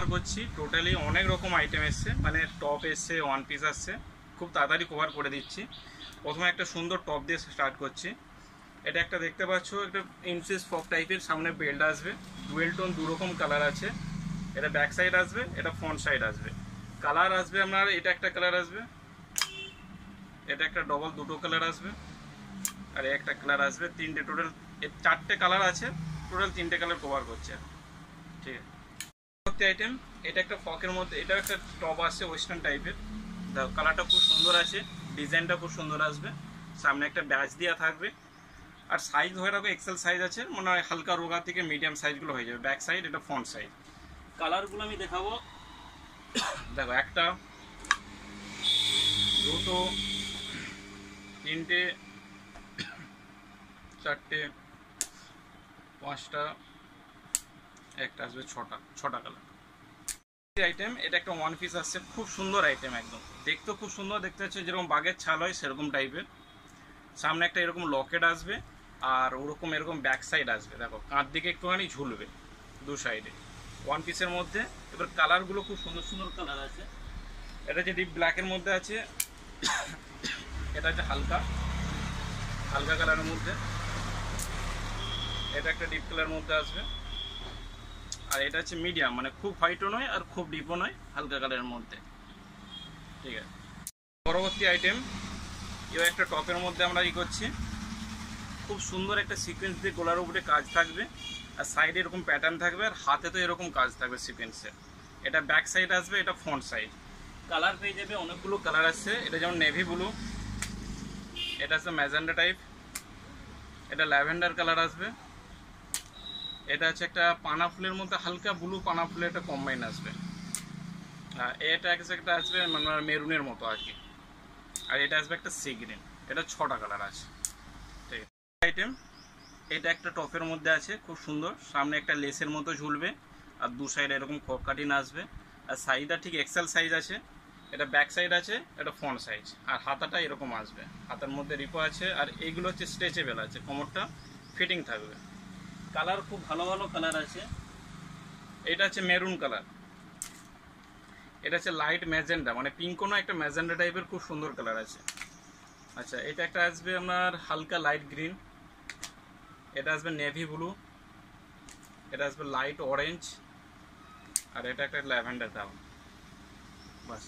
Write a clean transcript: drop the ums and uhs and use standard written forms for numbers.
Cover করছি totally অনেক রকম আইটেম এসছে, মানে টপ এসছে, ওয়ান পিস আসছে, খুব তাড়াতাড়ি কভার করে দিচ্ছি। প্রথমে একটা সুন্দর টপ দিয়ে স্টার্ট করছি। এটা একটা দেখতে পাচ্ছ, একটা ইনসেস ফক টাইপের, সামনে বেল্ট আসবে, ডুয়েল টোন, দুরকম কালার আছে। এটা ব্যাক সাইড আসবে, এটা ফ্রন্ট সাইড আসবে। কালার আসবে আপনার, এটা একটা কালার আসবে, এটা একটা ডবল দুটো কালার আসবে, আর একটা কালার আসবে, তিনটে টোটাল চারটে কালার আছে, টোটাল তিনটে কালার কভার করছে। ঠিক আছে, পরবর্তী আইটেম, এটা একটা ফকের মধ্যে, এটা একটা টপ আসছে ওয়েস্টার্ন টাইপের। দেখো কালারটা খুব সুন্দর আছে, ডিজাইনটা খুব সুন্দর আসবে, সামনে একটা ব্যাচ দেওয়া থাকবে, আর সাইজ হয়ে রাখো এক্সেল সাইজ আছে, মনে হয় হালকা রোগা থেকে মিডিয়াম সাইজগুলো হয়ে যাবে। ব্যাক সাইড, এটা ফ্রন্ট সাইড। কালারগুলো আমি দেখাবো। দেখো একটা, দুটো, তিনটে, চারটে, পাঁচটা, একটা আসবে, ছটা কালার আইটেম। এটা একটা ওয়ান পিস আসছে, খুব সুন্দর আইটেম, একদম দেখতে খুব সুন্দর দেখতে হচ্ছে, যেরকম বাঘের ছাল হয় সেরকম টাইপের। সামনে একটা এরকম লকেট আসবে, আর ওরকম এরকম ব্যাক সাইড আসবে। দেখো কাঁধ দিকে একটুখানি ঝুলবে দু সাইডে, ওয়ান পিসের মধ্যে। এবার কালারগুলো খুব সুন্দর সুন্দর কালার আছে। এটা যে ডিপ ব্ল্যাকের মধ্যে আছে, এটা হচ্ছে হালকা হালকা কালারের মধ্যে, এটা একটা ডিপ কালার মধ্যে আসবে, আর এটা হচ্ছে মিডিয়াম, মানে খুব হোয়াইটও নয় আর খুব ডিপও নয়, হালকা কালারের মধ্যে। ঠিক আছে, পরবর্তী আইটেম, এবার একটা টপের মধ্যে আমরা করছি। খুব সুন্দর একটা সিকোয়েন্স দিয়ে গলার উপরে কাজ থাকবে, আর সাইডে এরকম প্যাটার্ন থাকবে, আর হাতে তো এরকম কাজ থাকবে সিকোয়েন্সের। এটা ব্যাক সাইড আসবে, এটা ফ্রন্ট সাইড। কালার পেয়ে যাবে, অনেকগুলো কালার আসছে। এটা যেমন নেভি ব্লু, এটা হচ্ছে ম্যাজেন্ডা টাইপ, এটা ল্যাভেন্ডার কালার আসবে, এটা হচ্ছে একটা পানা ফুলের মধ্যে হালকা ব্লু পানা ফুলের একটা কম্বাইন আসবে, এটা একটা আসবে মানে মেরুনের মতো আর কি, আর এটা আসবে একটা সি গ্রিন। এটা ছটা কালার আছে। ঠিক আছে, আইটেম, এটা একটা টপের মধ্যে আছে, খুব সুন্দর, সামনে একটা লেসের মতো ঝুলবে, আর দু সাইডে এরকম কক কাটিং আসবে, আর সাইজটা ঠিক এক্সেল সাইজ আছে। এটা ব্যাক সাইড আছে, এটা ফ্রন্ট সাইজ, আর হাতাটা এরকম আসবে, হাতার মধ্যে রিপো আছে, আর এইগুলো হচ্ছে স্ট্রেচেবল আছে, কোমরটা ফিটিং থাকবে। কালার খুব ভালো ভালো কালার আছে। এটা হচ্ছে মেরুন কালার, এটা হচ্ছে লাইট ম্যাজেন্ডা, মানে পিঙ্কও না, একটা ম্যাজেন্ডা টাইপের খুব সুন্দর কালার আছে। আচ্ছা, এটা একটা আসবে আপনার হালকা লাইট গ্রিন, এটা আসবে নেভি ব্লু, এটা আসবে লাইট অরেঞ্জ, আর এটা একটা ল্যাভেন্ডার কালার। বাস।